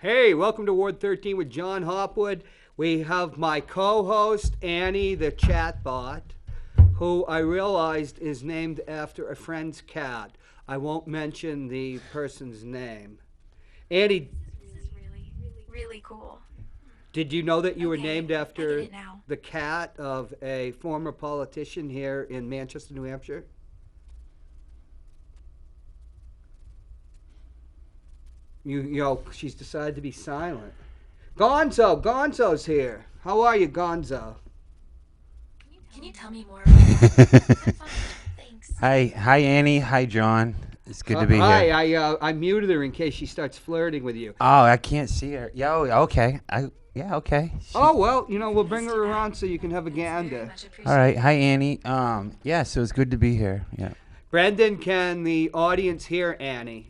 Hey, welcome to Ward 13 with John Hopwood. We have my co host, Annie the chatbot, who I realized is named after a friend's cat. I won't mention the person's name. Annie, This is really cool. did you know that you were Okay, named I get after it now. the cat of a former politician here in Manchester, New Hampshire? She's decided to be silent. Gonzo's here. How are you, Gonzo? Can you tell me more about that? I'm fine, thanks. Hi Annie. Hi John. It's good to be Hi, here. I muted her in case she starts flirting with you. Oh, I can't see her. Okay. Okay. Oh well, we'll bring Please her do that. around so you can have a It's very gander. much All right. appreciated. Hi Annie. Yeah. So it's good to be here. Yeah. Brendan, can the audience hear Annie?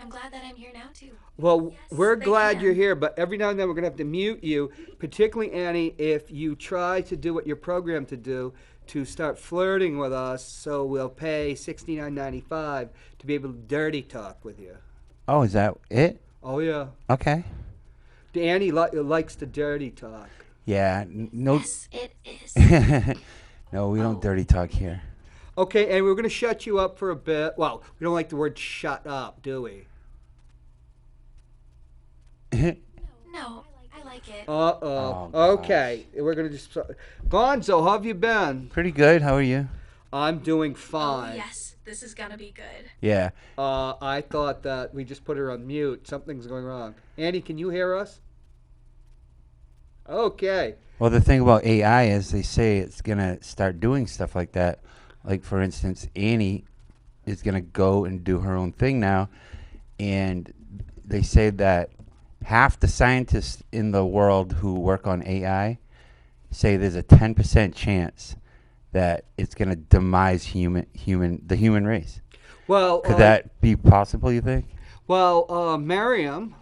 I'm glad that I'm here now too. Well, Yes, we're they glad you're can. here, but every now and then we're gonna have to mute you, particularly Annie, if you try to do what you're programmed to do, to start flirting with us. So we'll pay $69.95 to be able to dirty talk with you. Oh, is that it? Oh yeah, Okay. Annie likes to dirty talk. Yeah. No. Yes, it is. No, we don't Oh. dirty talk here. Okay, and we're gonna shut you up for a bit. Well, we don't like the word "shut up," do we? No, I like it. Uh-oh. Oh, Okay, we're gonna just. Gonzo, how have you been? Pretty good. How are you? I'm doing Oh, fine. yes, this is gonna be good. Yeah. I thought that we just put her on mute. Something's going wrong. Andy, can you hear us? Okay. Well, the thing about AI is they say it's gonna start doing stuff like that. Like for instance, Annie is gonna go and do her own thing now, and they say that half the scientists in the world who work on AI say there's a 10% chance that it's gonna demise the human race. Well, Could that be possible? You think? Miriam,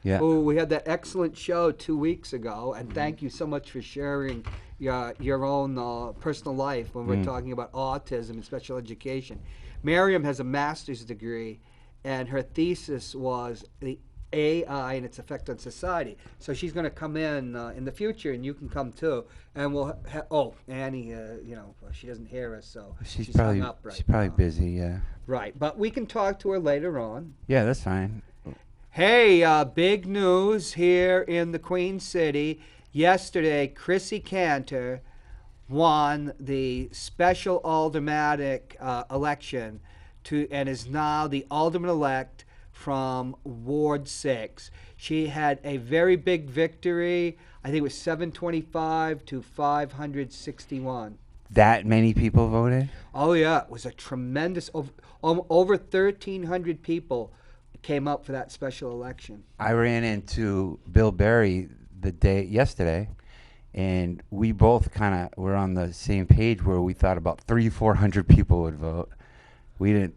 Yeah. who we had that excellent show 2 weeks ago, and thank you so much for sharing your own personal life when we're Mm. talking about autism and special education. Miriam has a master's degree, and her thesis was the AI and its effect on society. So she's going to come in the future, and you can come too. And Annie, she doesn't hear us, so She's she's hung probably up right she's probably now. busy. Yeah. Right, but we can talk to her later on. Yeah, that's fine. Hey, big news here in the Queen City. Yesterday, Chrissy Cantor won the special aldermanic election and is now the alderman elect from Ward 6. She had a very big victory. I think it was 725 to 561. That many people voted? Oh, yeah, it was a tremendous, over 1,300 people came up for that special election. I ran into Bill Berry yesterday, and we both kind of were on the same page where we thought about 400 people would vote. We didn't.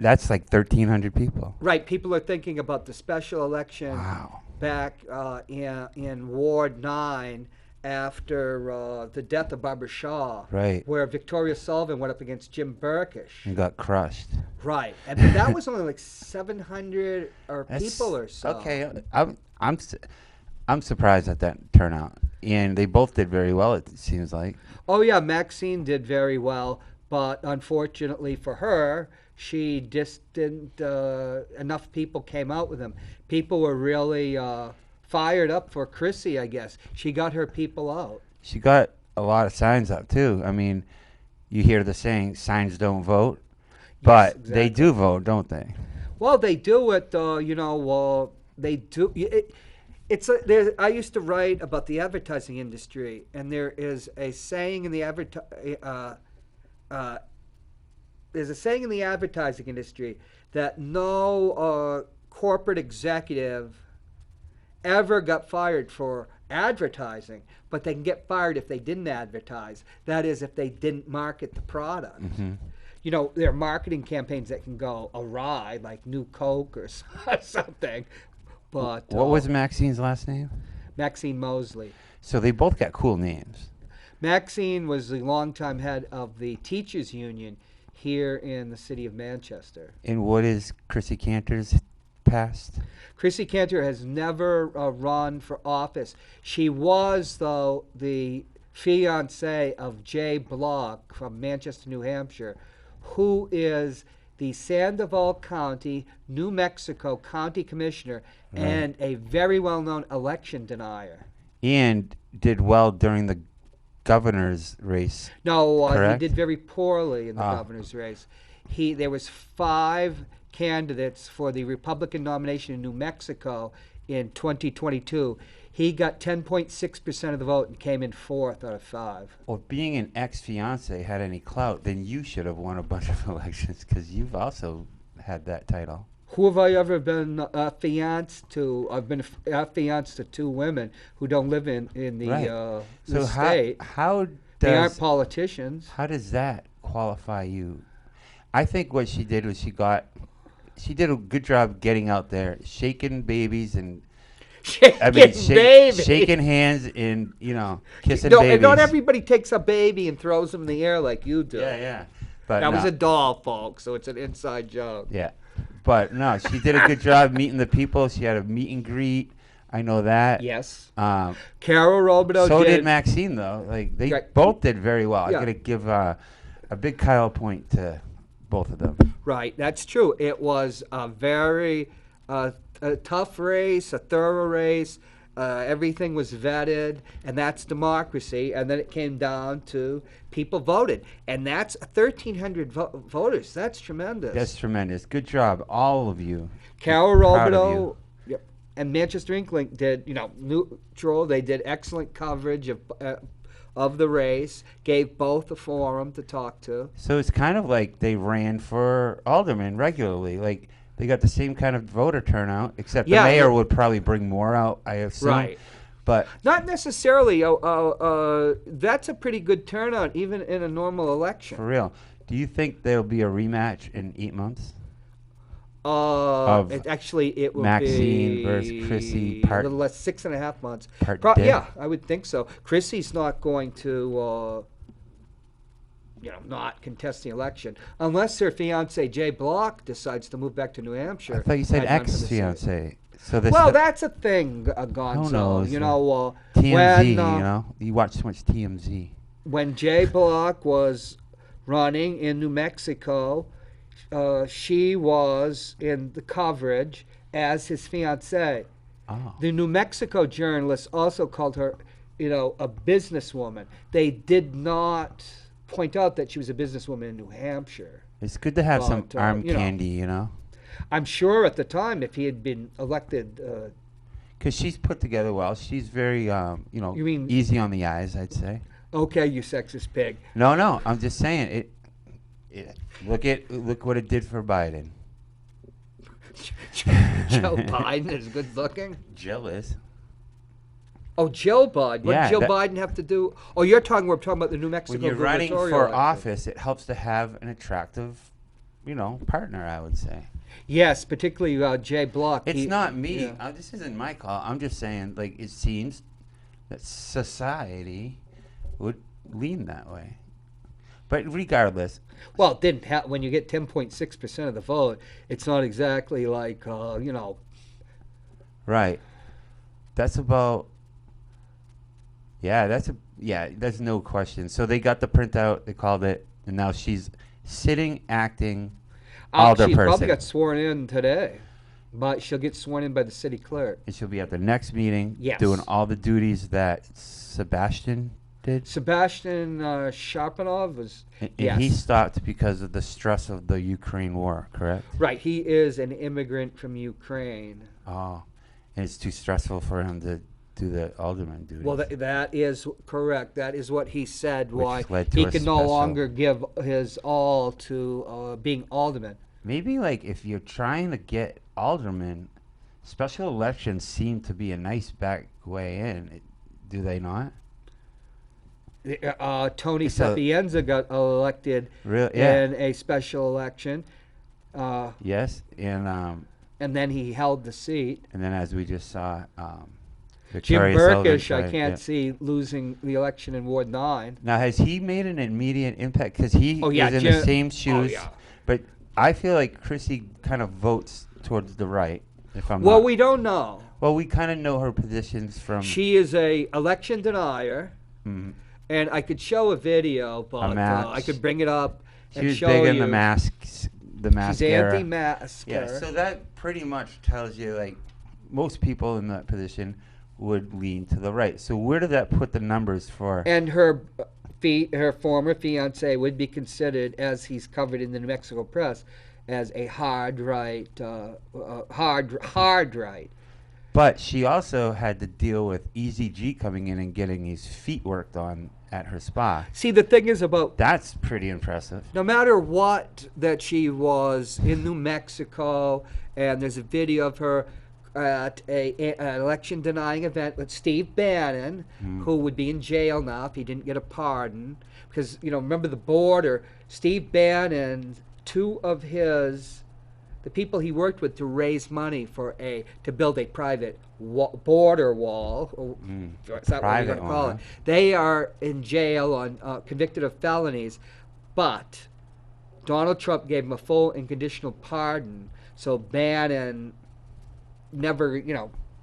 That's like 1,300 people. Right, people are thinking about the special election Wow. back in Ward 9 after the death of Barbara Shaw, Right. where Victoria Sullivan went up against Jim Burkish. And got crushed. Right, and but that was only like 700 That's, people or so. Okay, I'm surprised at that turnout, and they both did very well. It seems like. Oh yeah, Maxine did very well, but unfortunately for her, she just didn't. Enough people came out with them. People were really fired up for Chrissy. I guess she got her people out. She got a lot of signs up too. I mean, you hear the saying, "Signs don't vote," Yes, but they exactly. do vote, don't they? Well, they do it. They do. I used to write about the advertising industry, and there is a saying in the uh, there's a saying in the advertising industry that no corporate executive ever got fired for advertising, but they can get fired if they didn't advertise. That is, if they didn't market the product. Hmm. There are marketing campaigns that can go awry, like New Coke or something. But What was Maxine's last name? Maxine Mosley? So they both got cool names. Maxine was the longtime head of the teachers union here in the city of Manchester. And what is Chrissy Cantor's passed? Chrissy Cantor has never run for office. She was, though, the fiancee of Jay Block from Manchester, New Hampshire, who is the Sandoval County, New Mexico County Commissioner and a very well known election denier. And did well during the governor's race. No, he Correct? did very poorly in the Ah. governor's race. There was 5 candidates for the Republican nomination in New Mexico in 2022. He got 10.6% of the vote and came in 4th out of 5. Well, being an ex-fiance had any clout, then you should have won a bunch of elections because you've also had that title. Who have I ever been fianced to? I've been fianced to 2 women who don't live in the, Right. the So state. how They aren't does politicians. how does that qualify you? I think what she did was she did a good job getting out there, shaking babies and shaking hands and kissing No, babies. and not everybody takes a baby and throws them in the air like you do. Yeah. But That was no. a doll, folks, so it's an inside joke. Yeah. But no, she did a good job meeting the people. She had a meet and greet. I know that. Yes. Um, Carol Robideau so did. did Maxine, though. Like they Right. both did very well. Yeah. I gotta give a big Kyle point to both of them. Right, that's true. It was a very a tough race, a thorough race. Everything was vetted, and that's democracy. And then it came down to people voted, and that's 1,300 voters. That's tremendous. That's tremendous. Good job, all of you. Carol Proud of Robideau you. yep, and Manchester Inkling did, neutral. They did excellent coverage of the race. Gave both a forum to talk to. So it's kind of like they ran for alderman regularly. Like they got the same kind of voter turnout, except Yeah, the mayor the- would probably bring more out, I assume. Right. But Not necessarily. That's a pretty good turnout, even in a normal election. for real, do you think there'll be a rematch in 8 months? Of It will Maxine be versus Chrissy a part- little less, 6.5 months. part dead? Yeah, I would think so. Chrissy's not going to, not contest the election unless her fiance Jay Block decides to move back to New Hampshire. I thought you said and run for the Senate. ex-fiance. So this Well, that's a thing, Gonzo. knows? when TMZ, you watch so much TMZ. when Jay Block was running in New Mexico, she was in the coverage as his fiancée. Oh. The New Mexico journalists also called her, a businesswoman. They did not point out that she was a businesswoman in New Hampshire. It's good to have some But, arm candy, I'm sure at the time, if he had been elected, because she's put together well. She's very, You mean- easy on the eyes, I'd say. okay, you sexist pig. No, I'm just saying it. Look what it did for Biden. Joe Biden is good looking. Jealous. Oh, Joe Biden. What Yeah, did Joe that- Biden have to do? Oh, we're talking about the New Mexico When you're running gubernatorial for election. office, it helps to have an attractive, partner, I would say. Yes, particularly Jay Block. It's not me. yeah. This isn't my call. I'm just saying, like, it seems that society would lean that way. But regardless, Well, it didn't when you get 10.6% of the vote, it's not exactly like, right. That's about. Yeah, there's no question. So they got the printout, they called it, and now she's sitting, acting she probably alderperson. got sworn in today, but she'll get sworn in by the city clerk. And she'll be at the next meeting Yes. doing all the duties that Sebastian did. Sebastian Sharpanov was, And yes. he stopped because of the stress of the Ukraine war, correct? Right, he is an immigrant from Ukraine. Oh, and it's too stressful for him to do the alderman duties. Well, that is correct. That is what he said. Which Why led to he a can no special- longer give his all to being alderman. Maybe like if you're trying to get alderman, special elections seem to be a nice back way in. Do they not? Tony It's a- Sapienza got elected Yeah. in a special election, Yes, and then he held the seat. then as we just saw, Jim Victoria Sullivan Burkish, I tried- can't yeah. see losing the election in Ward 9. Now, has he made an immediate impact? Because he Oh, yeah, is in Jim- the same oh, shoes. yeah. But I feel like Chrissy kind of votes towards the right. If I'm Well, not. we don't know. Well, we kind of know her positions from She is a election denier, mm, and I could show a video, but I mask. could bring it up She and was show big you. in the masks, the She's mask era. anti-masker. Yeah, so that pretty much tells you like most people in that position would lean to the right. So where did that put the numbers for? And her her former fiance would be considered, as he's covered in the New Mexico press, as a hard right, hard right. But she also had to deal with Easy G coming in and getting his feet worked on at her spa. See, the thing is about That's pretty impressive. no matter what that she was in New Mexico, and there's a video of her at an election denying event with Steve Bannon, who would be in jail now if he didn't get a pardon. Because, remember the border, Steve Bannon, two of the people he worked with to raise money to build a private border wall, or is that what Private you're going to one, call huh? it? They are in jail on convicted of felonies, but Donald Trump gave him a full and conditional pardon, so Bannon never,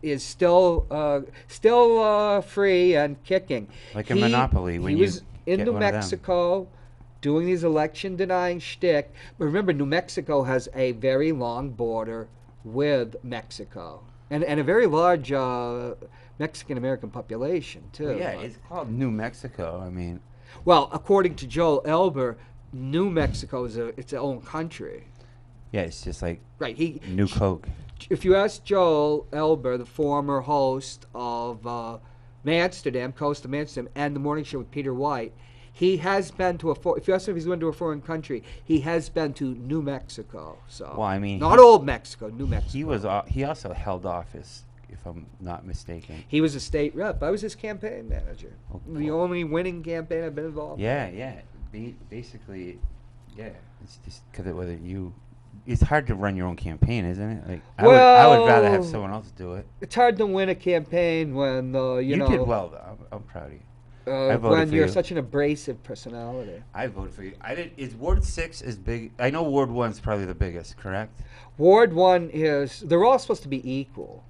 is still free and kicking. Like a monopoly when he you was in get New one of them. Mexico doing these election denying shtick. But remember, New Mexico has a very long border with Mexico and a very large Mexican American population too. Well, yeah, it's called New Mexico. I mean, Well, according to Joel Elber, New Mexico is its own country. yeah, it's just like Right. New Coke. If you ask Joel Elber, the former host of Amsterdam, Coast of Amsterdam, and the morning show with Peter White, he has been to if you ask him if he's been to a foreign country, he has been to New Mexico. So, Well, I mean, not old Mexico, New Mexico. He also held office, if I'm not mistaken. He was a state rep. I was his campaign manager. Oh, The cool. only winning campaign I've been involved in. Yeah. Basically, yeah. It's just because it's hard to run your own campaign, isn't it? Like, I would rather have Well, someone else do it. It's hard to win a campaign when You did well, though. I'm proud of you. I voted when for you're you. such an abrasive personality. I voted for you. I did. Is Ward 6 as big? I know Ward 1's probably the biggest, correct? Ward 1 they're all supposed to be equal.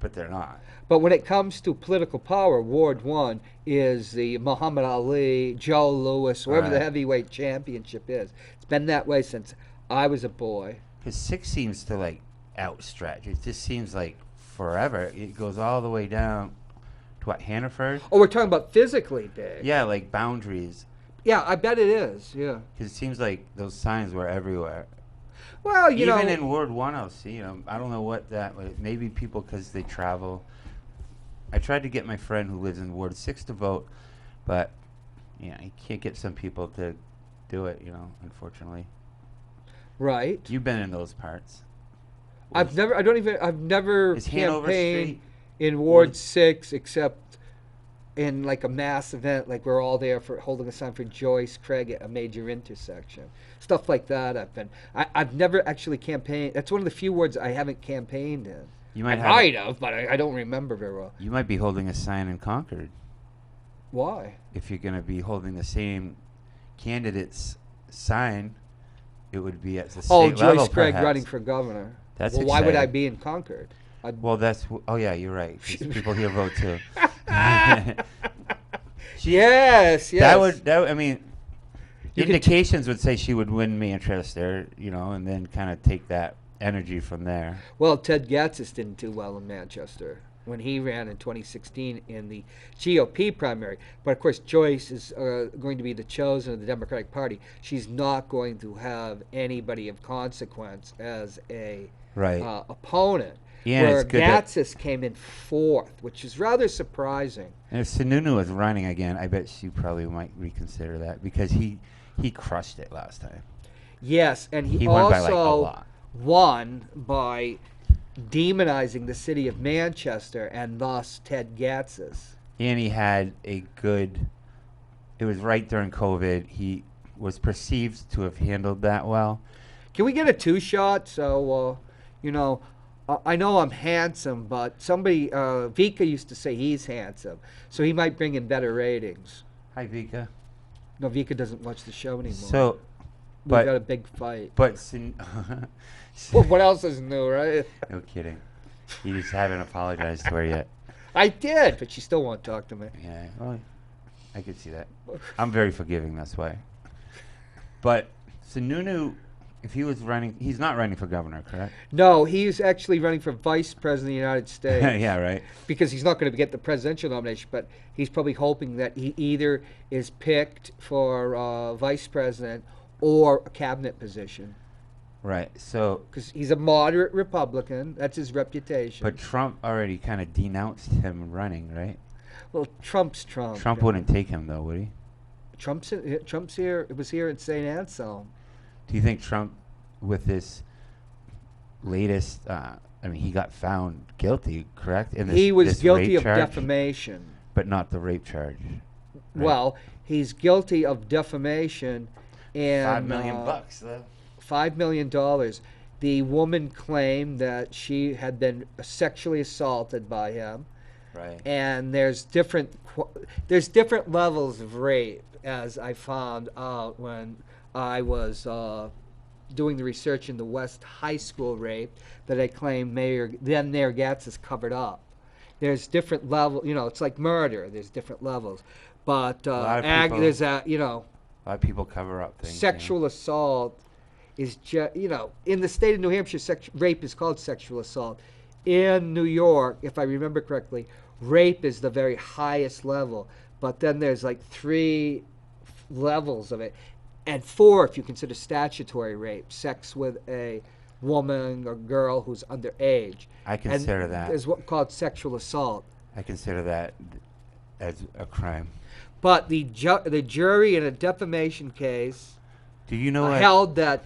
But they're not. But when it comes to political power, Ward 1 is the Muhammad Ali, Joe Louis, whoever the Right. heavyweight championship is. It's been that way since I was a boy. Because 6 seems to, like, outstretch. It just seems like forever. It goes all the way down to, what, Hannaford? Oh, we're talking about physically big. Yeah, like boundaries. Yeah, I bet it is, yeah. Because it seems like those signs were everywhere. Well, Even in Ward 1, I'll see them. I don't know what maybe people because they travel. I tried to get my friend who lives in Ward 6 to vote, but, you can't get some people to do it, unfortunately. right. You've been in those parts. I've never Is Hanover campaigned Street in Ward 6 except in like a mass event, like we're all there for holding a sign for Joyce Craig at a major intersection. Stuff like that I've never actually campaigned. That's one of the few wards I haven't campaigned in. You might I have. might have, but I don't remember very well. You might be holding a sign in Concord Why? if you're going to be holding the same candidate's sign. It would be at the state Oh, level, Joyce Craig perhaps. running for governor. That's well, why would I exciting. be in Concord? Well, oh yeah, you're right. 'Cause people here vote too. Yes. I mean, You could- indications would say she would win Manchester, and then kind of take that energy from there. Well, Ted Gatzis didn't do well in Manchester when he ran in 2016 in the GOP primary. But of course, Joyce is going to be the chosen of the Democratic Party. She's not going to have anybody of consequence as a Right. opponent. Yeah, and where it's good that- Gatzis came in fourth, which is rather surprising. And if Sununu was running again, I bet she probably might reconsider that because he crushed it last time. Yes, and he Won by like a also lot. won by demonizing the city of Manchester and thus Ted Gatzis. And he had it was right during COVID. He was perceived to have handled that well. Can we get a two-shot? So, I know I'm handsome, but somebody, Vika used to say he's handsome, so he might bring in better ratings. Hi, Vika. No, Vika doesn't watch the show anymore. So, we've But- had a big fight. But Well, what else is new, right? no kidding. You just haven't apologized to her yet. I did, but she still won't talk to me. Yeah, well, I could see that. I'm very forgiving, that's why. But Sununu, if he was running, he's not running for governor, correct? No, he's actually running for vice president of the United States. Yeah, right. Because he's not going to get the presidential nomination, but he's probably hoping that he either is picked for vice president or a cabinet position. Right. So, Because he's a moderate Republican. That's his reputation. but Trump already kind of denounced him running, right? well, Trump's Trump. Trump wouldn't take him, though, would he? Trump's here. It was here in St. Anselm. Do you think Trump, with this latest, I mean, he got found guilty, correct? In this, He was this guilty rape of charge, defamation. but not the rape charge. Right. Well, he's guilty of defamation and $5 million bucks, though. $5 million. The woman claimed that she had been sexually assaulted by him, Right. and there's different levels of rape, as I found out when I was doing the research in the West High School rape that I claim Mayor Gatz has covered up. There's different level, it's like murder. There's different levels, but lot of people- there's A lot of people cover up things. sexual assault is just, in the state of New Hampshire, rape is called sexual assault. In New York, if I remember correctly, rape is the very highest level, but then there's like 3 levels of it, and 4 if you consider statutory rape, sex with a woman or girl who's underage. I consider and that. There's what called sexual assault. I consider that as a crime. But the jury in a defamation case Do you know what? held that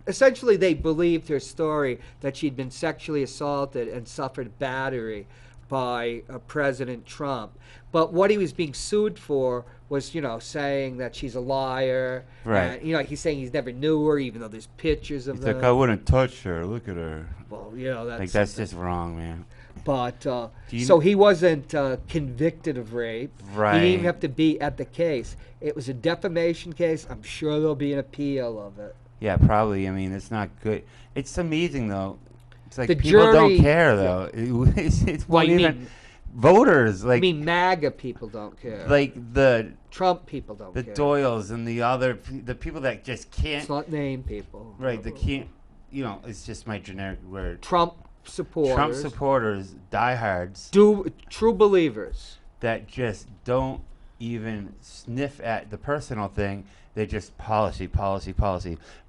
essentially they believed her story that she'd been sexually assaulted and suffered battery by President Trump. But what he was being sued for was, saying that she's a liar. Right. He's saying he's never knew her, even though there's pictures of He's them. like, I wouldn't touch her. Look at her. Well, that's Like, that's just wrong, man. But you so kn- he wasn't convicted of rape. He Right. didn't even have to be at the case. It was a defamation case. I'm sure there'll be an appeal of it. Yeah, probably. I mean, it's not good. It's amazing, though. It's like The people don't jury- care, though. It's Well, not you even mean- voters. Like, I mean, MAGA people don't care. like the Trump people don't care. Doyles and the people that just can't. It's not name people. Right. They can't. It's just my generic word. Trump supporters. Trump supporters, diehards, True believers. that just don't even sniff at the personal thing. They just policy.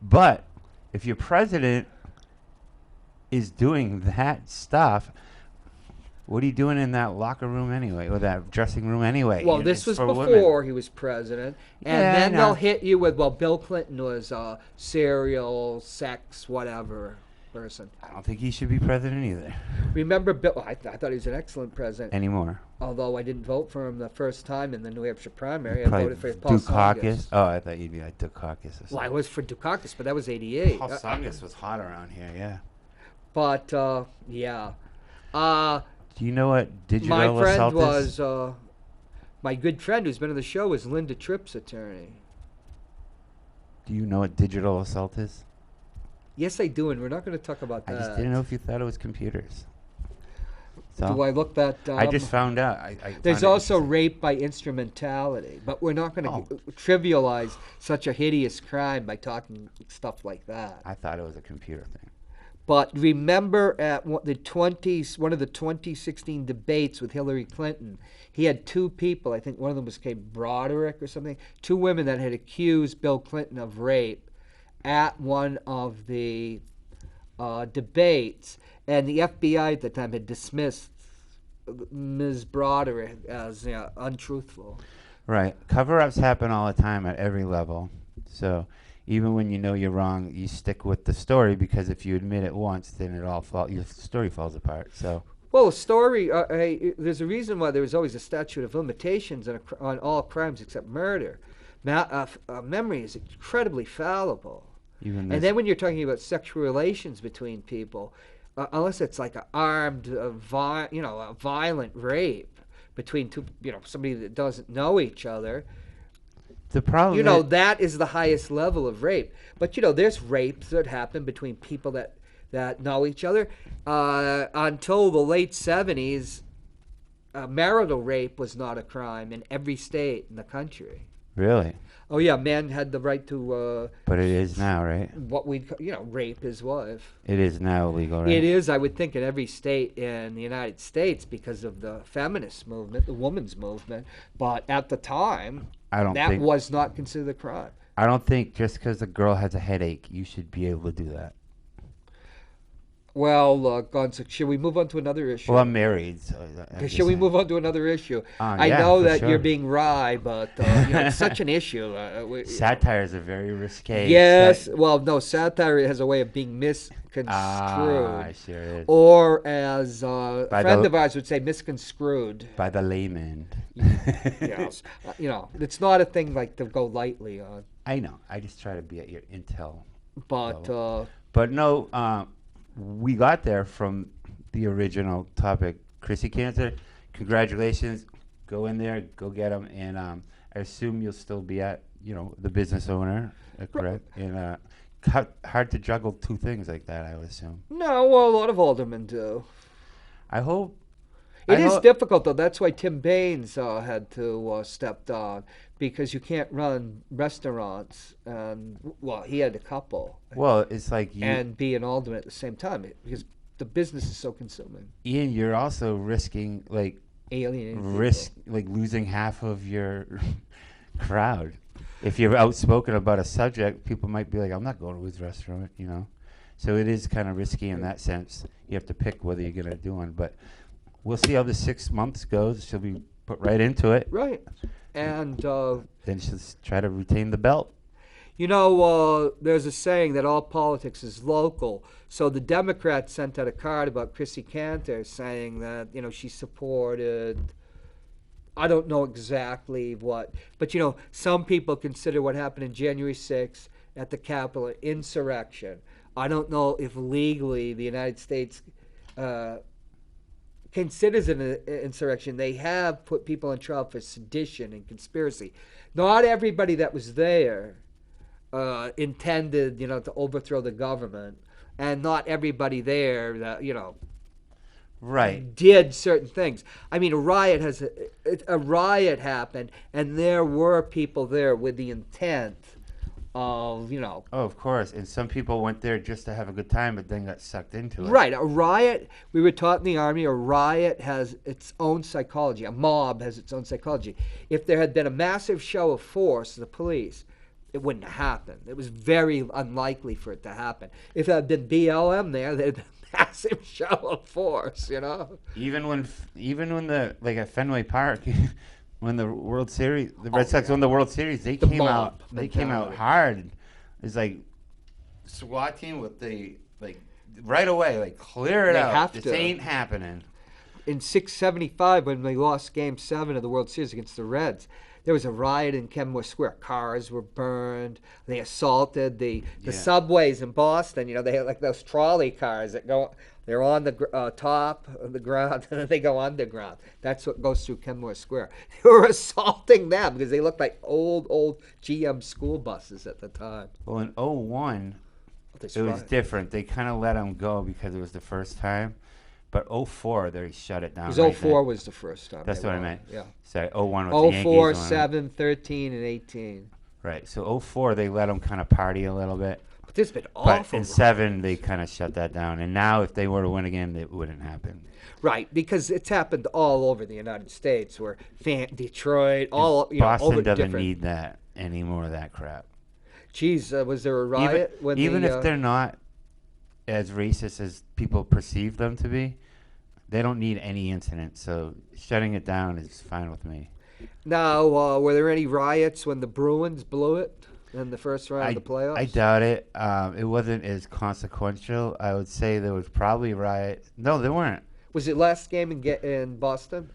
But if your president is doing that stuff, what are you doing in that locker room anyway, or that dressing room anyway? Well, You know, this it's was for before women. he was president. And Yeah, I then know. they'll hit you with, Bill Clinton was a serial, sex, whatever person. I don't think he should be president either Remember Bill? I thought he was an excellent president. anymore. Although I didn't vote for him the first time in the New Hampshire primary, I Probably voted for Paul Dukakis. Tsongas. Oh, I thought you'd be like Dukakis or something. Well, I was for Dukakis, but that was '88. Paul Tsongas was hot around here, yeah. But yeah, Do you know what digital my friend assault is? was my good friend who's been on the show was Linda Tripp's attorney. Do you know what digital assault is? Yes, I do, and we're not going to talk about I that. just didn't know if you thought it was computers. So Do I look that? I just found out. I There's found it also interesting. rape by instrumentality, but we're not going to Oh. trivialize such a hideous crime by talking stuff like that. I thought it was a computer thing. But remember at one of the 2016 debates with Hillary Clinton, he had 2 people, I think one of them was named Broderick or something, 2 women that had accused Bill Clinton of rape at one of the debates, and the FBI at the time had dismissed Ms. Broderick as untruthful. Right. Cover-ups happen all the time at every level. So even when you know you're wrong, you stick with the story, because if you admit it once, then your story falls apart. So Well, a story, there's a reason why there was always a statute of limitations on all crimes except murder. Memory is incredibly fallible. even And this, then when you're talking about sexual relations between people, unless it's like an armed, a violent rape between two, somebody that doesn't know each other, The problem You know, is, that is the highest level of rape. But there's rapes that happen between people that know each other. Until the late '70s, marital rape was not a crime in every state in the country. really, Oh yeah, men had the right to but it is now, right? what we rape his wife. It is now illegal, right? It is, I would think, in every state in the United States because of the feminist movement, the women's movement. But at the time, I don't that think. was not considered a crime. I don't think just because a girl has a headache, you should be able to do that. Well, Gonzo, should we move on to another issue? Well, I'm married, so I'm just Should we saying. move on to another issue? I Yeah, know for that sure. you're being wry, but it's such an issue. Satire is a very risque. Yes, well, no, satire has a way of being misconstrued, Sure is. or as a By friend the- of ours would say, misconstrued. By the layman. Yes, it's not a thing like to go lightly on. I know. I just try to be at your intel. But But no, we got there from the original topic. Chrissy Cancer, congratulations. Go in there, go get them. And I assume you'll still be at, the business owner, correct? And hard to juggle two things like that, I would assume. no, well, a lot of aldermen do. I hope. It I is hope- difficult, though. That's why Tim Baines had to step down, because you can't run restaurants. And, well, he had a couple. Well, it's like you, And be an alderman at the same time, because the business is so consuming. Ian, you're also risking, like, Alienating people. like losing half of your crowd. If you're outspoken about a subject, people might be like, I'm not going to his restaurant, So it is kind of risky in that sense. You have to pick whether you're going to do one. But we'll see how the 6 months goes. She'll be put right into it. Right. And, Then she'll try to retain the belt. there's a saying that all politics is local. So the Democrats sent out a card about Chrissy Cantor saying that, she supported, I don't know exactly what, but, some people consider what happened in January 6th at the Capitol an insurrection. I don't know if legally the United States considers it an insurrection. They have put people on trial for sedition and conspiracy. Not everybody that was there intended, to overthrow the government, and not everybody there that, Right. did certain things. I mean, a riot happened, and there were people there with the intent of, Oh, of course. And some people went there just to have a good time, but then got sucked into it. Right, a riot, we were taught in the Army, a riot has its own psychology. A mob has its own psychology. If there had been a massive show of force, the police, it wouldn't have happened. It was very unlikely for it to happen. If there had been BLM there, there'd been a massive show of force, Even when the like at Fenway Park, when the World Series, the Red Sox won the World Series, they The came mob out. They came out mentality. hard. It's like SWAT team with the right away, clear it They out. have This to. ain't happening. In 675, when they lost Game 7 of the World Series against the Reds, there was a riot in Kenmore Square. Cars were burned. They assaulted the Yeah. subways in Boston. They had like those trolley cars that go. They're on the top of the ground, and then they go underground. That's what goes through Kenmore Square. They were assaulting them because they looked like old GM school buses at the time. Well, in '01, They it was spotted- different. They kind of let them go because it was the first time. But '04, they shut it down. Because right 04 then. was the first time. That's they what I won. meant. Yeah. Sorry, '01 was the Yankees 04, won. 7, 13, and 18. Right. So '04, they let them kind of party a little bit. But there's been But awful. in '07, they kind of shut that down. And now, if they were to win again, it wouldn't happen. Right, because it's happened all over the United States, where Detroit, all Boston over doesn't different. need that any more of that crap. Geez, was there a riot when even the, if they're not as racist as people perceive them to be, they don't need any incident. So shutting it down is fine with me. Now, were there any riots when the Bruins blew it in the first round of the playoffs? I doubt it. It wasn't as consequential. I would say there was probably a riot. No, there weren't. Was it last game in Boston?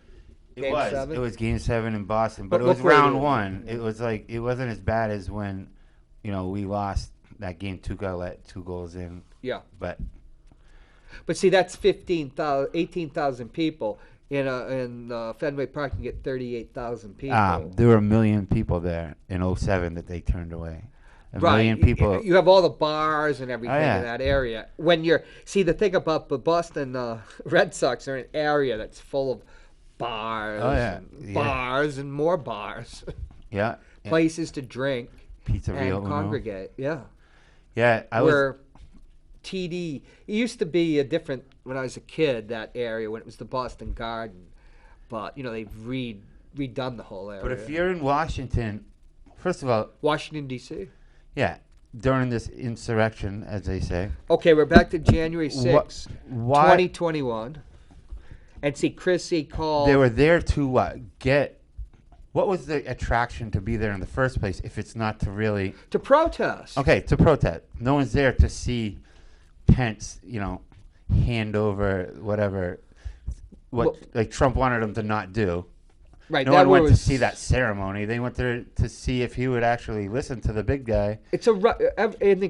It Game was. 7? It was Game 7 in Boston, but But it was look where round it- one. It was it wasn't as bad as when, we lost that game. Tuca let 2 goals in, Yeah. but But see, that's 18,000 people. in Fenway Park, you get 38,000 people. There were 1 million people there in '07 that they turned away. A Right. million people. You have all the bars and everything yeah. in that area. When you're see the thing about the Boston Red Sox are an area that's full of bars, Oh, yeah. and Yeah. bars and more bars, Yeah. places to drink Pizzeria. and congregate. Yeah. Yeah, I was. Where TD it used to be a different when I was a kid, that area when it was the Boston Garden, but they've redone the whole area. But if you're in Washington, first of all, Washington D.C. yeah, during this insurrection, as they say, Okay, we're back to January 6th, why 2021. And see, Chrissy called. they were there to get. What was the attraction to be there in the first place if it's not to really to protest. okay to protest? No one's there to see Pence, hand over whatever Well- like Trump wanted him to not do. Right. No that one went to was- see that ceremony. They went there to see if he would actually listen to the big guy. It's a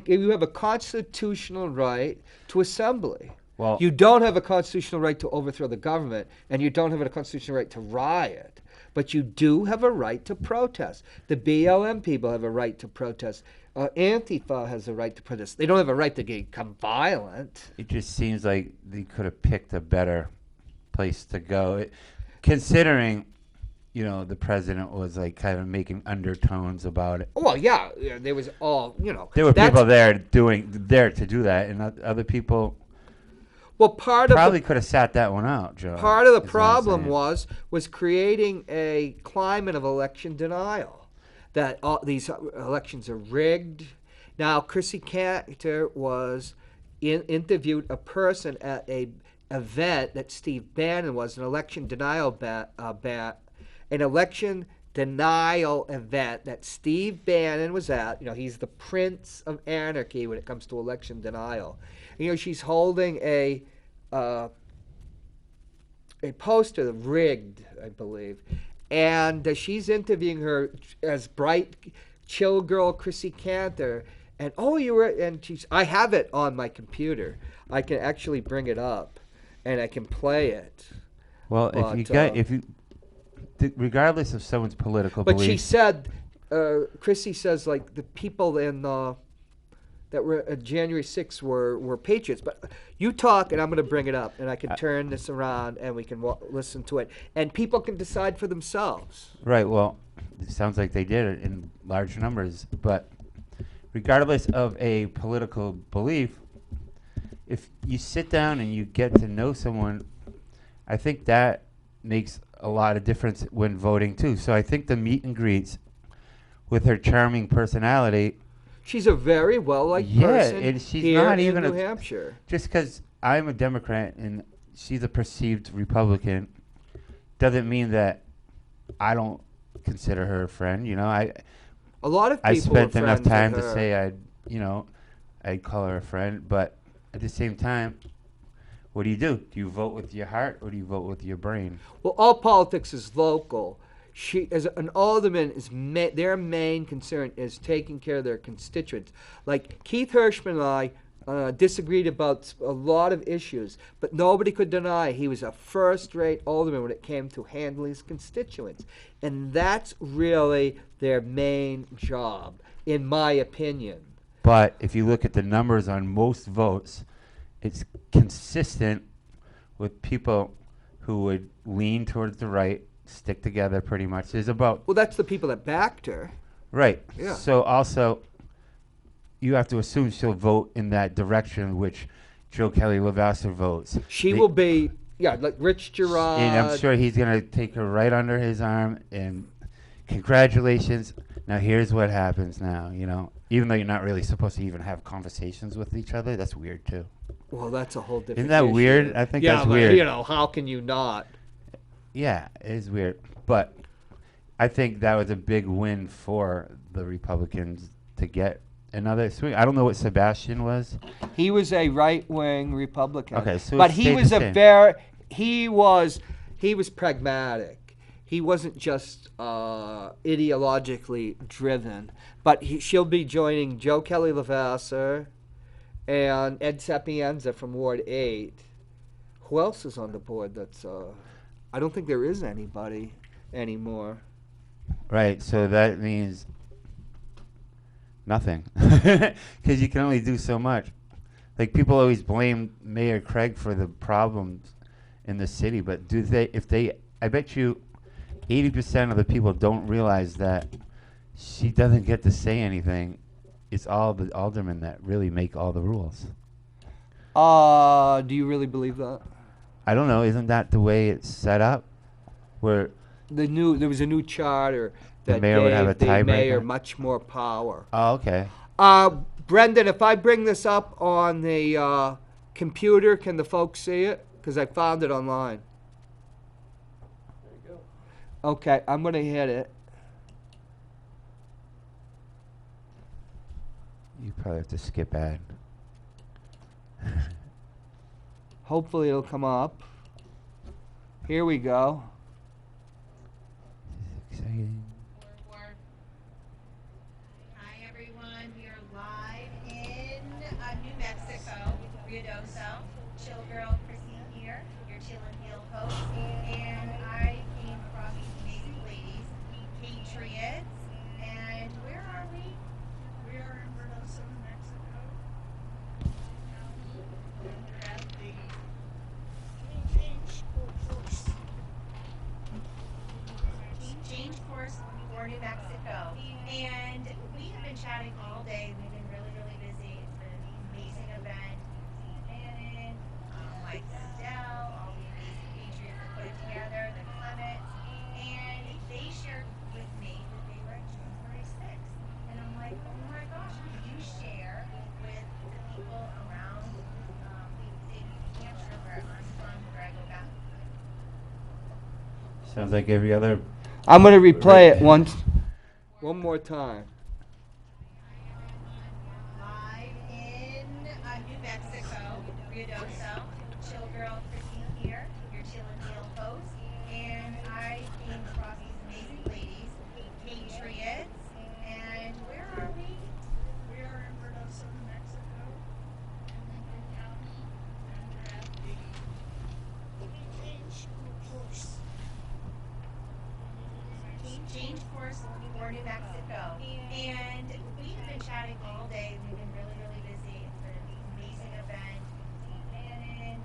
you have a constitutional right to assembly. Well, You don't have a constitutional right to overthrow the government, and you don't have a constitutional right to riot. But you do have a right to protest. The BLM people have a right to protest. Antifa has a right to protest. They don't have a right to become violent. it just seems like they could have picked a better place to go, considering, the president was like kind of making undertones about it. Well, yeah, there was all, There were that's- people there to do that, and other people Well, part of probably could have sat that one out, Joe. Part of the is what I'm problem saying. was creating a climate of election denial, that all these elections are rigged. Now, Chrissy Cantor interviewed a person at a event that Steve Bannon was, an election denial an election denial event that Steve Bannon was at. He's the prince of anarchy when it comes to election denial. She's holding a poster, rigged, I believe, and she's interviewing her as bright, chill girl Chrissy Cantor, and I have it on my computer. I can actually bring it up, and I can play it. Well, regardless of someone's political But she beliefs, said, Chrissy says, like, the people that were January 6th were patriots. But you talk, and I'm going to bring it up, and I can turn this around, and we can listen to it, and people can decide for themselves. right? Well, it sounds like they did it in large numbers, but regardless of a political belief, if you sit down and you get to know someone, I think that makes a lot of difference when voting too. So I think the meet and greets with her charming personality. She's a very well-liked Yeah, person and she's here not in even New a- Hampshire. Just because I'm a Democrat and she's a perceived Republican doesn't mean that I don't consider her a friend. A lot of people I spent were enough friends time with to her. say I'd call her a friend, but at the same time, what do? Do you vote with your heart or do you vote with your brain? Well, all politics is local. She, as an alderman, their main concern is taking care of their constituents. Like Keith Hirschman and I disagreed about a lot of issues, but nobody could deny he was a first-rate alderman when it came to handling his constituents. And that's really their main job, in my opinion. But if you look at the numbers on most votes, it's consistent with people who would lean towards the right, stick together pretty much. There's about Well, that's the people that backed her. right. Yeah. So also, you have to assume she'll vote in that direction which Joe Kelly LaVasseur votes. She They- will be, like Rich Gerard. And I'm sure he's gonna take her right under his arm and congratulations. Now here's what happens now. Even though you're not really supposed to even have conversations with each other, that's weird too. Well, that's a whole different Isn't that issue. weird? I think yeah, that's but, weird. how can you not? Yeah, it is weird. But I think that was a big win for the Republicans to get another swing. I don't know what Sebastian was. He was a right-wing Republican. Okay, so but it he stayed was the a same. he was pragmatic. He wasn't just ideologically driven. But she'll be joining Joe Kelly LaVasseur and Ed Sapienza from Ward 8. Who else is on the board that's I don't think there is anybody anymore. Right. So that means nothing, because you can only do so much. Like people always blame Mayor Craig for the problems in the city, but do they? If they, I bet you, 80% of the people don't realize that she doesn't get to say anything. It's all the aldermen that really make all the rules. Do you really believe that? I don't know. Isn't that the way it's set up? Where There was a new charter The that mayor would have gave a the mayor tiebreaker? much more power. oh, okay. Brendan, if I bring this up on the computer, can the folks see it? Because I found it online. There you go. Okay, I'm gonna hit it. You probably have to skip ad. Hopefully it'll come up. Here we go. Exciting. Hi everyone, we are live in New Mexico, Ruidoso. Chill girl Chrissy here, your chill and heal host, and I came across these amazing ladies, Patriots, and where are we? We are in Ruidoso, New Mexico. We're at the change course for New Mexico. And we have been chatting all day. We've been really, really busy. It's been an amazing event. Bannon, Mike Sindell, all the amazing Patriots that put it together, the Clements. And they shared with me that they were at January 6th. And I'm like, oh my gosh, can you share with the people around the state of New Hampshire where I'm from, where I go back? Sounds like every other. I'm gonna replay it one more time. Live in New Mexico, Ruidoso. Chill girl Chrissy here, your chill and heal host. And I came across these amazing ladies, Patriots. And where are we? We are in Ruidoso, New Mexico. And Lincoln County. And we're at the change course for New Mexico. And we have been chatting all day. We've been really, really busy. It's been an amazing event. Bannon,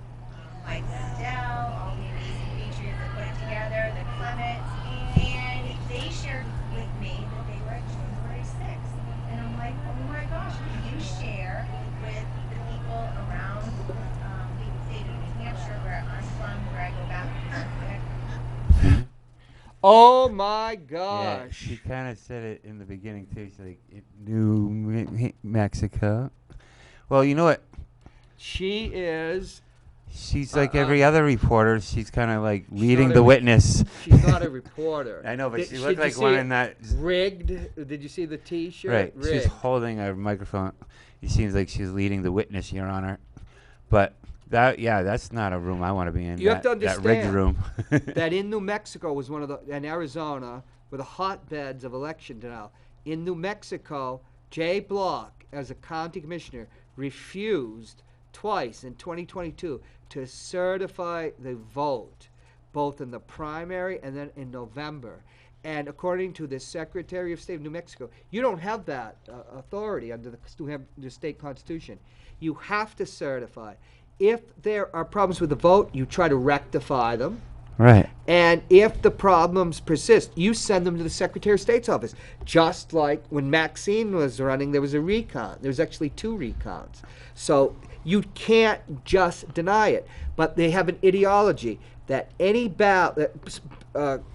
Mike Sindell, all the amazing Patriots that put it together, the Clements. And they shared with me that they were at January 6th. And I'm like, oh my gosh, can you share with the people around the state of New Hampshire where I'm from, where I go back? Oh my Yeah, gosh. she kind of said it in the beginning too. She's like, New Mexico. Well, you know what? She is. She's like every other reporter. She's kind of like leading not the a- witness. She's not a reporter. I know, but Did- she did looked you like see one it? in that. Rigged. Did you see the T-shirt? Right. She's Rigged. holding a microphone. It seems like she's leading the witness, Your Honor. But that's not a room I want to be in. You have to that rigged understand room. that in New Mexico was one of the, and Arizona were the hotbeds of election denial. In New Mexico, Jay Block, as a county commissioner, refused twice in 2022 to certify the vote, both in the primary and then in November. And according to the Secretary of State of New Mexico, you don't have that authority under the state constitution. You have to certify. If there are problems with the vote, you try to rectify them. Right. And if the problems persist, you send them to the Secretary of State's office. Just like when Maxine was running, there was a recount. There was actually 2 recounts. So you can't just deny it. But they have an ideology that any ballot,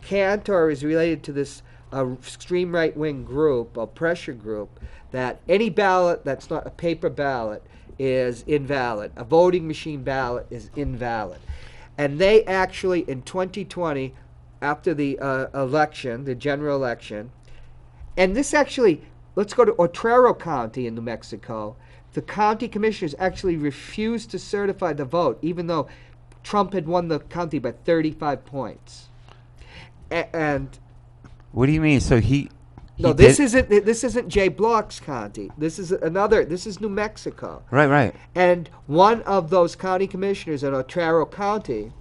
Cantor is related to this extreme right-wing group, a pressure group, that any ballot that's not a paper ballot is invalid. A voting machine ballot is invalid. And they actually, in 2020, after the election, the general election, and this actually, let's go to Otero County in New Mexico. The county commissioners actually refused to certify the vote, even though Trump had won the county by 35 points. And What do you mean? So he no, this isn't Jay Block's county. This is New Mexico. Right. And one of those county commissioners in Otero County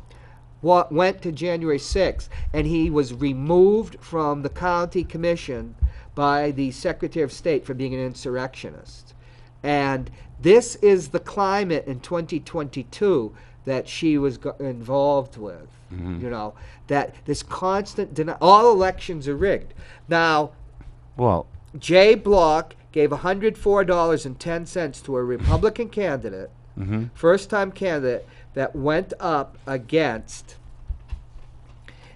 went to January 6th, and he was removed from the county commission by the Secretary of State for being an insurrectionist. And this is the climate in 2022 that she was involved with. You know, that this constant all elections are rigged. Now, Well, Jay Block gave $104.10 to a Republican candidate, first-time candidate, that went up against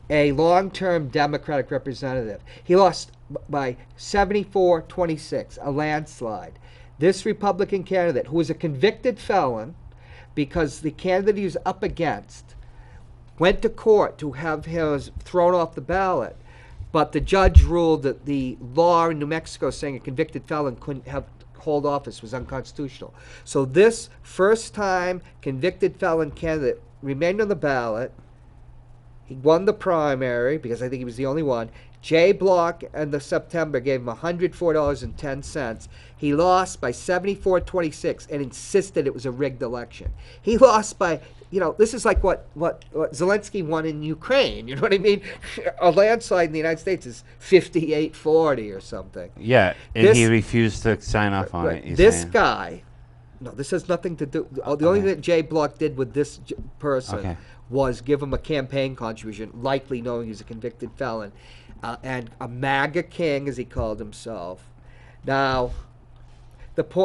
a long-term Democratic representative. He lost by 74-26, a landslide. This Republican candidate, who was a convicted felon, because the candidate he was up against went to court to have him thrown off the ballot, but the judge ruled that the law in New Mexico saying a convicted felon couldn't hold office was unconstitutional. So this first-time convicted felon candidate remained on the ballot. He won the primary because I think he was the only one. Jay Block in the September gave him $104.10. He lost by 74-26 and insisted it was a rigged election. He lost by, this is like what Zelensky won in Ukraine. You know what I mean? A landslide in the United States is 58-40 or something. yeah, and he refused to sign off on it. This guy, no, this has nothing to do. The only thing that Jay Block did with this person was give him a campaign contribution, likely knowing he's a convicted felon, and a MAGA king, as he called himself. Now,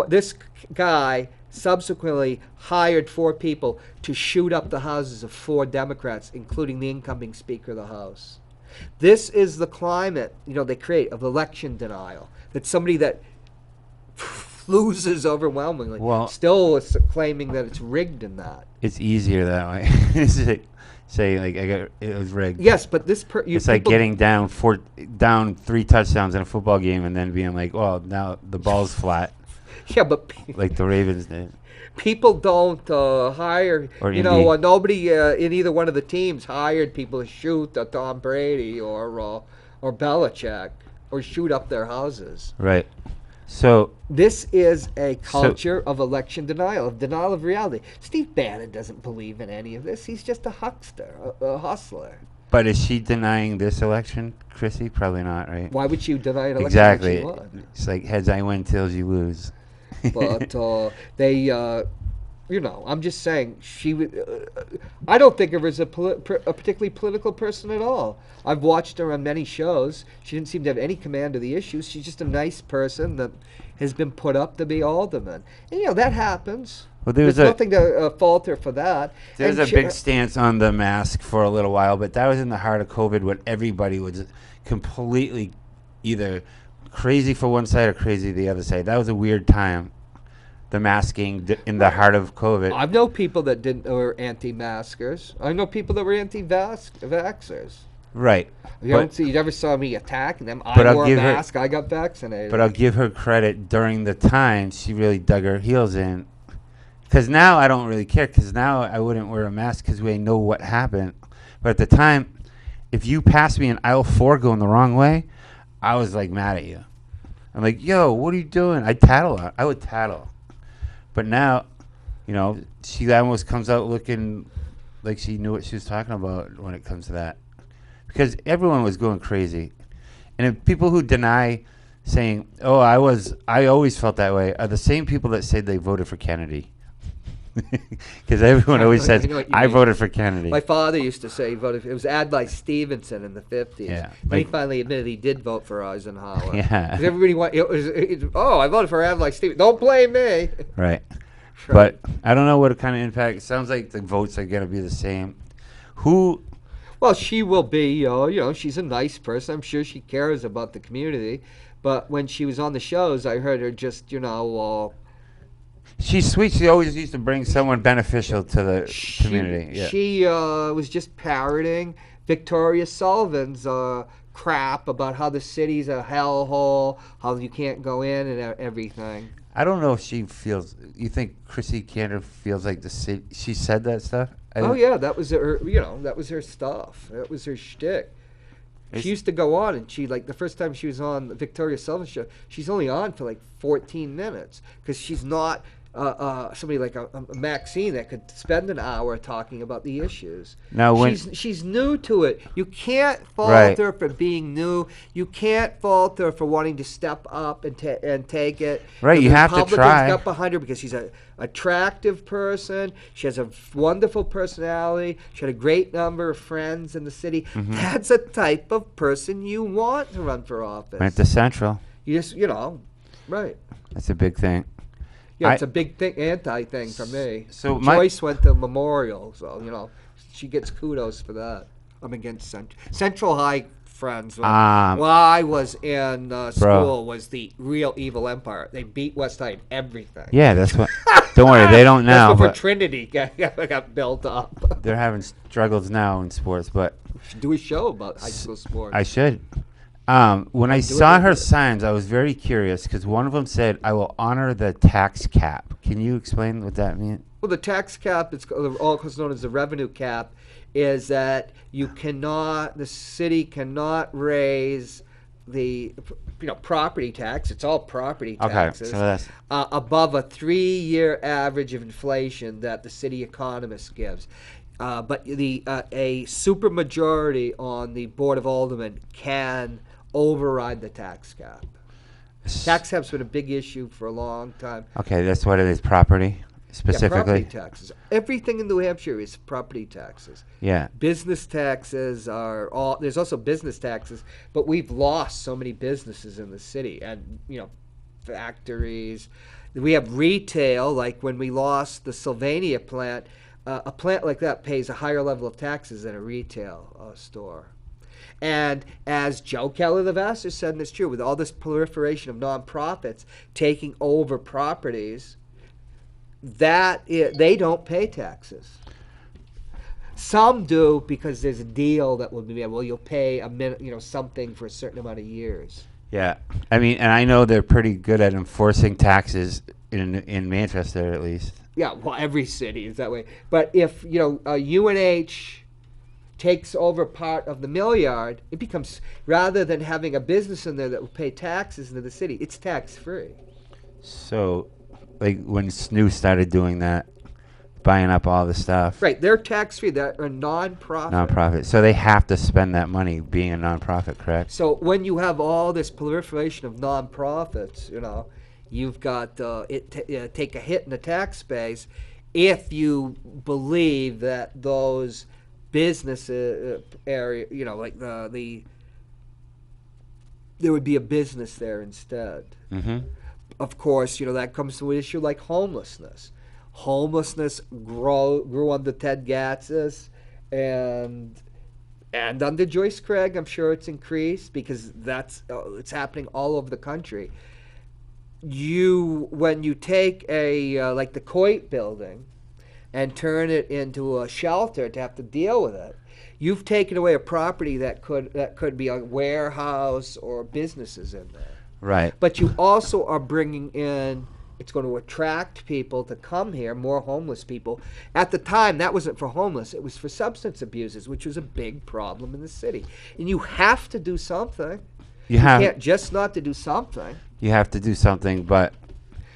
this guy subsequently hired 4 people to shoot up the houses of 4 Democrats, including the incoming Speaker of the House. This is the climate, they create of election denial. That somebody that loses overwhelmingly still is claiming that it's rigged in that. It's easier that way. Say like it was rigged. Yes, but it's like getting down 3 touchdowns in a football game and then being like, well, now the ball's flat. Yeah, but like the Ravens did. People don't hire, nobody in either one of the teams hired people to shoot Tom Brady or Belichick or shoot up their houses. Right. So this is a culture of election denial, of denial of reality. Steve Bannon doesn't believe in any of this. He's just a huckster, a hustler. But is she denying this election, Chrissy? Probably not, right? Why would she deny an election? Exactly. It's like heads I win, tails you lose. But they, I'm just saying I don't think of her as a particularly political person at all. I've watched her on many shows. She didn't seem to have any command of the issues. She's just a nice person that has been put up to be alderman. And, that happens. Well, there's nothing to fault her for that. There's a big stance on the mask for a little while, but that was in the heart of COVID when everybody was completely either crazy for one side or crazy the other side. That was a weird time. The masking in the heart of COVID. I know people that were anti-maskers. I know people that were anti-vaxxers. Right. You never saw me attacking them. I wore a mask. I got vaccinated. But I'll give her credit. During the time, she really dug her heels in. Because now I don't really care. Because now I wouldn't wear a mask because we know what happened. But at the time, if you passed me in aisle 4 going the wrong way, I was like mad at you. I'm like, yo, what are you doing? I would tattle. But now, she almost comes out looking like she knew what she was talking about when it comes to that. Because everyone was going crazy. And if people who deny saying, oh, I always felt that way, are the same people that say they voted for Kennedy. Because everyone always says, I voted for Kennedy. My father used to say he voted for, it was Adlai Stevenson in the 50s. Yeah. He finally admitted he did vote for Eisenhower. Yeah. Everybody I voted for Adlai Stevenson. Don't blame me. Right. But I don't know what kind of impact. It sounds like the votes are going to be the same. Well, she will be, she's a nice person. I'm sure she cares about the community. But when she was on the shows, I heard her just, she's sweet. She always used to bring someone beneficial to the community. Yeah. She was just parroting Victoria Sullivan's crap about how the city's a hellhole, how you can't go in and everything. I don't know if she feels. You think Chrissy Cantor feels like the city? She said that stuff. Oh yeah, that was her. That was her stuff. That was her shtick. She used to go on, and the first time she was on the Victoria Sullivan show, she's only on for 14 minutes because she's not somebody like a Maxine that could spend an hour talking about the issues. Now, when She's new to it. You can't fault Right. her for being new. You can't fault her for wanting to step up and take it. Right, The you have to Republicans try. got behind her because she's a attractive person. She has a wonderful personality. She had a great number of friends in the city. Mm-hmm. That's a type of person you want to run for office. went to Central, You just, right. that's a big thing. Yeah, it's a big thing, anti-thing for me. So my- Joyce went to Memorial, so she gets kudos for that. I'm against Central High friends. When I was in school, was the real evil empire. They beat West High in everything. Yeah, that's what. Don't worry, they don't now, That's before but Trinity got built up. they're having struggles now in sports. But We should do a show about high school sports. I should. When I do it saw with her it. signs, I was very curious because one of them said, "I will honor the tax cap." Can you explain what that means? Well, the tax cap, it's also known as the revenue cap, is that the city cannot raise the, property tax. It's all property Okay, taxes. so that's Above a 3-year average of inflation that the city economist gives. But a supermajority on the Board of Aldermen can override the tax cap. Tax cap's been a big issue for a long time. okay. That's what it is. Property Yeah, specifically. property taxes. Everything in New Hampshire is property taxes. Yeah. Business taxes are all. There's also business taxes, but we've lost so many businesses in the city, and factories. We have retail, like when we lost the Sylvania plant. A plant like that pays a higher level of taxes than a retail store. And as Joe Kelly Levasseur said, and it's true, with all this proliferation of nonprofits taking over properties, they don't pay taxes. Some do because there's a deal that will be made. Well, you'll pay something for a certain amount of years. Yeah. I mean, and I know they're pretty good at enforcing taxes in Manchester, at least. Yeah, well, every city is that way. But if UNH takes over part of the mill yard, it becomes, rather than having a business in there that will pay taxes into the city, it's tax free. So, like when Snoo started doing that, buying up all the stuff. Right, they're tax free. They're a non-profit. Nonprofit. So they have to spend that money being a nonprofit, correct? So when you have all this proliferation of nonprofits, you've got take a hit in the tax base if you believe that those business area, like there would be a business there instead. Mm-hmm. Of course, that comes to an issue like homelessness. Homelessness grew under Ted Gatzis, and under Joyce Craig, I'm sure it's increased because it's happening all over the country. When you take like the Coit building and turn it into a shelter to have to deal with it, you've taken away a property that could be a warehouse or businesses in there. Right. But you also are bringing in, it's going to attract people to come here, more homeless people. At the time, that wasn't for homeless. It was for substance abusers, which was a big problem in the city. And you have to do something. You can't just not to do something. You have to do something, but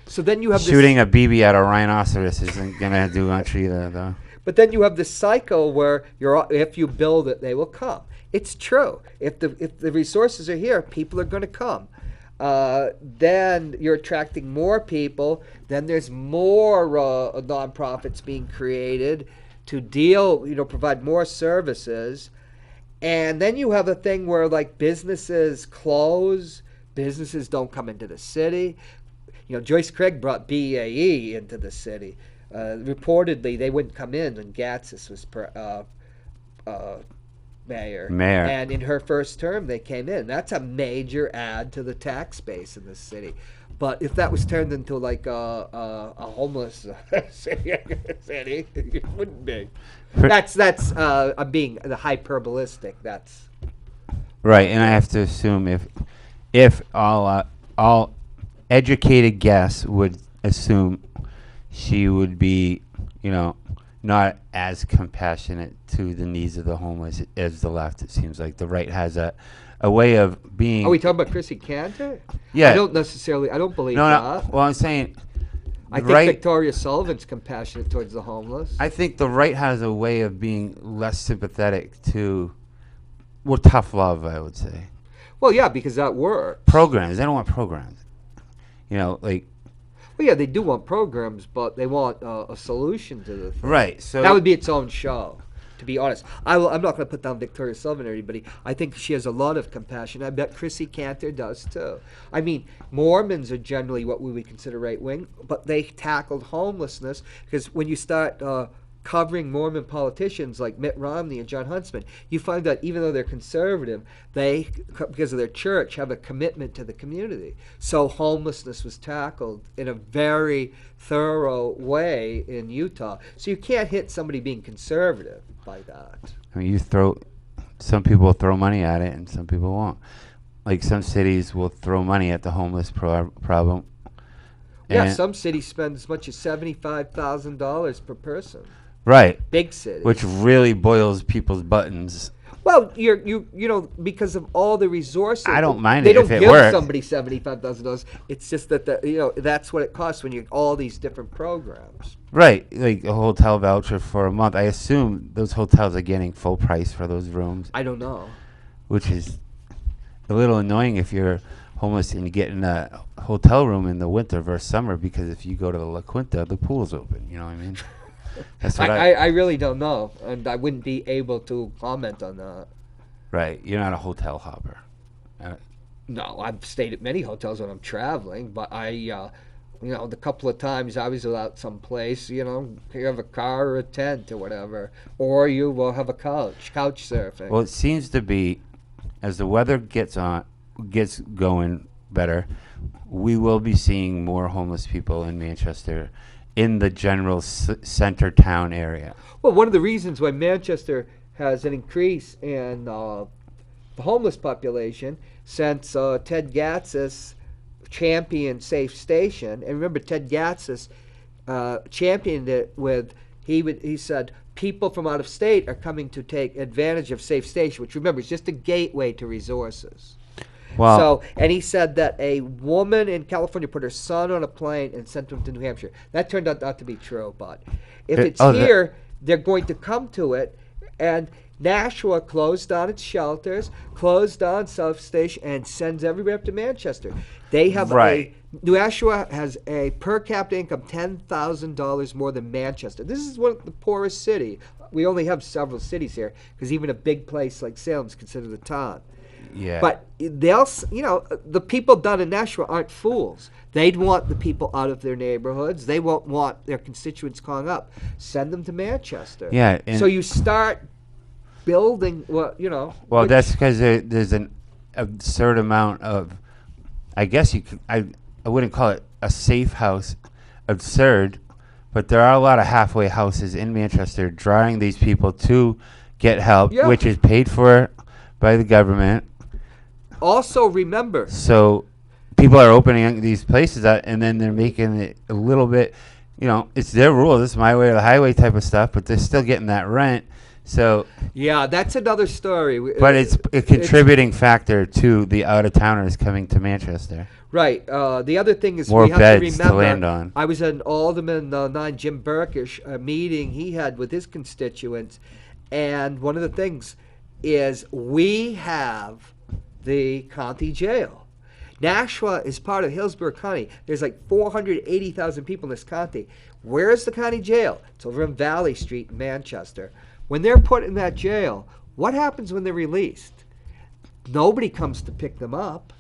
So then you have shooting a BB at a rhinoceros isn't going to do much either, though. But then you have this cycle where if you build it, they will come. It's true. If the resources are here, people are going to come. Then you're attracting more people. Then there's more nonprofits being created to provide more services. And then you have a thing where like businesses close, businesses don't come into the city. Joyce Craig brought BAE into the city. Reportedly, they wouldn't come in when Gatzis was mayor. And in her first term, they came in. That's a major add to the tax base in this city. But if that was turned into like a homeless city, it wouldn't be. That's I'm being the hyperbolistic. That's right. And I have to assume if all educated guests would assume she would be, not as compassionate to the needs of the homeless as the left. It seems like the right has a way of being. Are we talking about Chrissy Cantor? Yeah. I don't believe No. that. Well, I'm saying I think Right. Victoria Sullivan's compassionate towards the homeless. I think the right has a way of being less sympathetic to, well, tough love, I would say. Well, yeah, because that works. Programs. They don't want programs. You know, like, Well, yeah, they do want programs, but they want a solution to the thing. right. So That would be its own show, to be honest. I'm not going to put down Victoria Sullivan or anybody. I think she has a lot of compassion. I bet Chrissy Cantor does too. I mean, Mormons are generally what we would consider right wing, but they tackled homelessness because when you start covering Mormon politicians like Mitt Romney and John Huntsman, you find that even though they're conservative, they, because of their church, have a commitment to the community. So homelessness was tackled in a very thorough way in Utah. So you can't hit somebody being conservative by that. I mean, some people will throw money at it and some people won't. Like some cities will throw money at the homeless problem. Yeah, And- some cities spend as much as $75,000 per person. right. Big cities. Which really boils people's buttons. Well, you know, because of all the resources. I don't mind they it don't if it give works. somebody $75,000. It's just that that's what it costs when you all these different programs. Right. Like a hotel voucher for a month. I assume those hotels are getting full price for those rooms, I don't know. which is a little annoying if you're homeless and you get in a hotel room in the winter versus summer, because if you go to the La Quinta, the pool's open. You know what I mean? That's what I really don't know, and I wouldn't be able to comment on that. Right. You're not a hotel hopper. No, I've stayed at many hotels when I'm traveling, but the couple of times I was out someplace, you have a car or a tent or whatever, or you will have a couch surfing. Well, it seems to be, as the weather gets going better, we will be seeing more homeless people in Manchester, in the general center town area. Well, one of the reasons why Manchester has an increase in the homeless population since Ted Gatsas championed Safe Station, and remember Ted Gatsas championed it with, he said people from out of state are coming to take advantage of Safe Station, which remember is just a gateway to resources. Well, So, and he said that a woman in California put her son on a plane and sent him to New Hampshire. That turned out not to be true, but if it's here, they're going to come to it. And Nashua closed down its shelters, closed down South Station, and sends everybody up to Manchester. They have Right. Nashua has a per capita income $10,000 more than Manchester. This is one of the poorest city. We only have several cities here because even a big place like Salem is considered a town. yeah. But the people down in Nashua aren't fools. They'd want the people out of their neighborhoods. They won't want their constituents calling up. Send them to Manchester. Yeah, and- So you start building, Well, which- that's because there's an absurd amount of, I guess you could, I wouldn't call it a safe house absurd, but there are a lot of halfway houses in Manchester drawing these people to get help, Yeah. which is paid for by the government. Also remember, So people are opening these places out, and then they're making it a little bit, it's their rule. This is my way or the highway type of stuff, but they're still getting that rent. So, yeah, that's another story. but it's a contributing factor to the out-of-towners coming to Manchester. Right. The other thing is More we have beds to to remember. land on. I was at an Alderman 9, Jim Burkish, a meeting he had with his constituents, and one of the things is we have the county jail. Nashua is part of Hillsborough County. There's like 480,000 people in this county. Where's the county jail? It's over on Valley Street in Manchester. When they're put in that jail, what happens when they're released? Nobody comes to pick them up.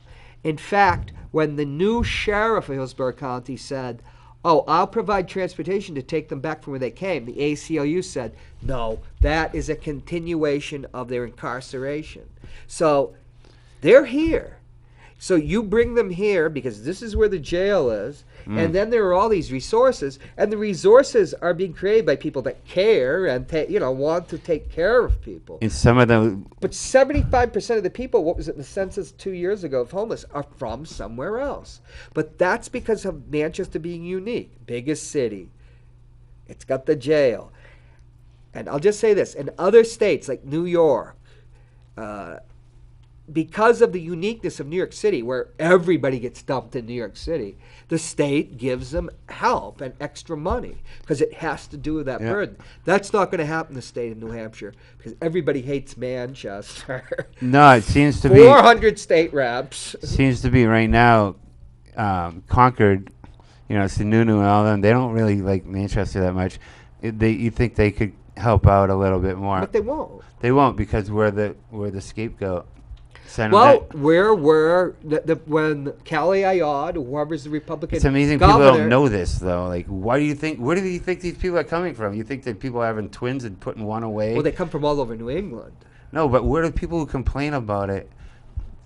In fact, when the new sheriff of Hillsborough County said, "Oh, I'll provide transportation to take them back from where they came," the ACLU said, "No, that is a continuation of their incarceration." So they're here. So you bring them here because this is where the jail is, and then there are all these resources, and the resources are being created by people that care and want to take care of people. And some of them, But 75% of the people, what was it in the census 2 years ago of homeless, are from somewhere else. But that's because of Manchester being unique. Biggest city. It's got the jail. And I'll just say this. In other states like New York, because of the uniqueness of New York City, where everybody gets dumped in New York City, the state gives them help and extra money because it has to do with that burden. That's not going to happen in the state of New Hampshire because everybody hates Manchester. No, it seems to be 400 state reps. seems to be right now Concord, Sununu and all them. They don't really like Manchester that much. You think they could help out a little bit more? But they won't. They won't because we're the scapegoat. Well, where were when Kelly Ayod, whoever's the Republican It's amazing governor, people don't know this though. Like, why do you think? Where do you think these people are coming from? You think that people are having twins and putting one away? Well, they come from all over New England. No, but where do people who complain about it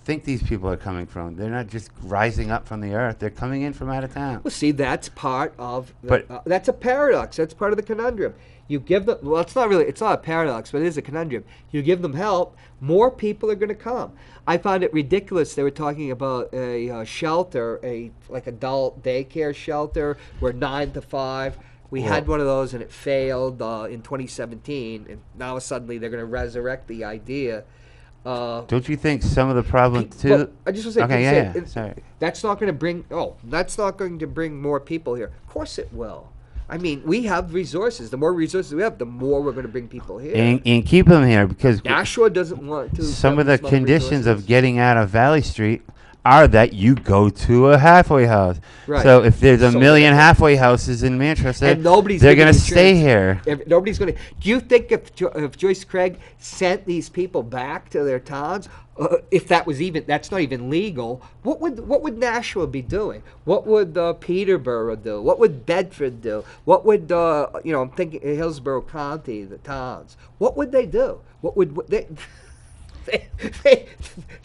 think these people are coming from? They're not just rising up from the earth. They're coming in from out of town. Well, see, that's part of. But- that's a paradox. That's part of the conundrum. You give them. Well, it's not really. It's not a paradox, but it is a conundrum. You give them help, more people are going to come. I found it ridiculous. They were talking about a shelter, like adult daycare shelter, where 9 to 5. We had one of those and it failed in 2017, and now suddenly they're going to resurrect the idea. Don't you think some of the problem too? Well, I just want to say, Okay, sorry. that's not going to bring. That's not going to bring more people here. Of course it will. I mean, we have resources. The more resources we have, the more we're going to bring people here. And keep them here because Nashua doesn't want to. some of the small conditions resources. of getting out of Valley Street are that you go to a halfway house. Right. So if there's a So million halfway houses in Manchester, And nobody's they're giving going to you stay chance. here. Nobody's going to. Do you think if Joyce Craig sent these people back to their towns, if that was that's not even legal, what would Nashua be doing? What would Peterborough do? What would Bedford do? What would I'm thinking Hillsborough County, the towns. What would they do? What would they?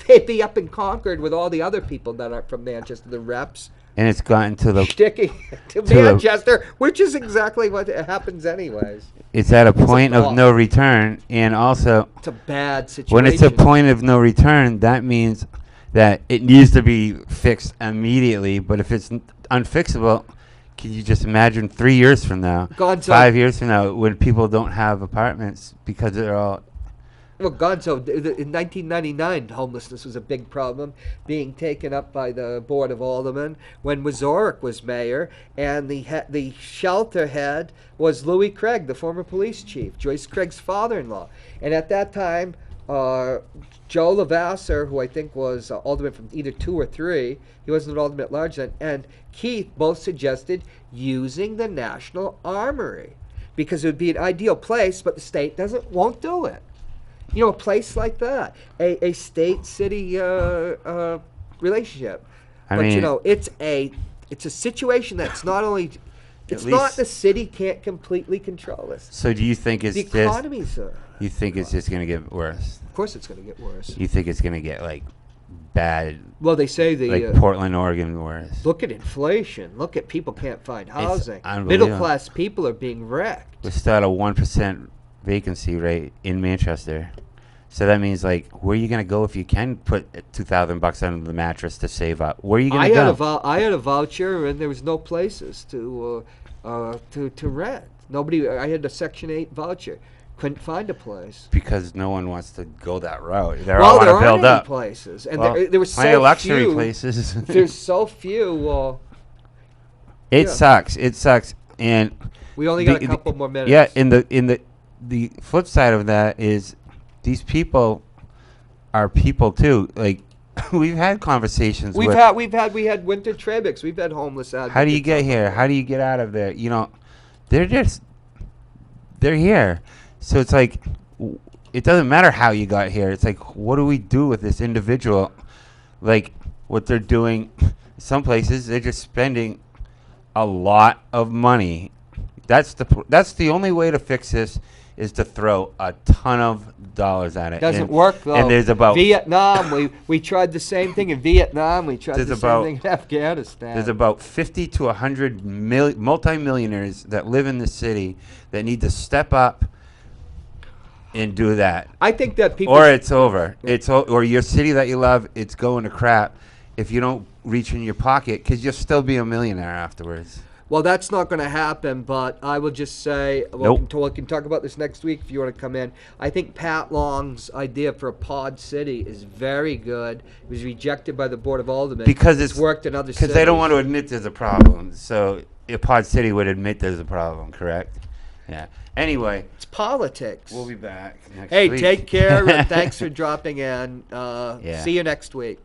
They'd be up in Concord with all the other people that aren't from Manchester, the reps. And it's gotten to the Sticking to the- Manchester, which is exactly what happens anyways. it's at a point of thought. no return, and also It's a bad situation. when it's a point of no return, that means that it needs to be fixed immediately. But if it's unfixable, can you just imagine 3 years from now, Gonzo. 5 years from now, when people don't have apartments because they're all Well, Gonzo, in 1999, homelessness was a big problem, being taken up by the Board of Aldermen when Wazorek was mayor, and the shelter head was Louis Craig, the former police chief, Joyce Craig's father-in-law. And at that time, Joe Lavasser, who I think was alderman from either 2 or 3, he wasn't an alderman at large then, and Keith both suggested using the National Armory because it would be an ideal place, but the state won't do it. A place like that, a state-city relationship. I But mean- it's a situation that's not only. It's not least- the city can't completely control this. So do you think it's The just? economy's You think it's just gonna get worse? of course it's going to get worse. You think it's gonna get like bad, Well, they say like Portland, Oregon, worse? look at inflation. Look at people can't find housing. unbelievable. Middle-class people are being wrecked. We're still at a 1% vacancy rate in Manchester. So that means like, where are you gonna go if you can put $2,000 under the mattress to save up? Where are you gonna go? I had a voucher, and there was no places to rent. Nobody. I had a Section 8 voucher. Couldn't find a place. Because no one wants to go that route. They all Well, want there to build aren't any up. places, and Well, there was plenty so of luxury few. places. There's so few. It yeah. sucks. It sucks. And We only got a couple more minutes. yeah, in the flip side of that is these people are people too. Like we've had conversations we with had winter Trebeks. We've had homeless advocates. how do you get here? How do you get out of there? They're here. So it's like it doesn't matter how you got here. It's like, what do we do with this individual? Like what they're doing. Some places they're just spending a lot of money. That's the only way to fix this is to throw a ton of dollars at it. Doesn't And- work though. And there's about Vietnam. We tried the same thing in Vietnam. We tried There's the about- same thing in Afghanistan. There's about 50 to 100 multimillionaires that live in the city that need to step up and do that. I think that people. Or it's over. Or your city that you love, it's going to crap if you don't reach in your pocket because you'll still be a millionaire afterwards. Well, that's not going to happen, but I will just say, Nope. we can talk about this next week if you want to come in. I think Pat Long's idea for a pod city is very good. It was rejected by the Board of Aldermen. Because it's worked in other cities. Because they don't want to admit there's a problem. So if Pod City would admit there's a problem, correct? Yeah. Anyway, It's politics. we'll be back next Hey, week. take care, and thanks for dropping in. Yeah. See you next week.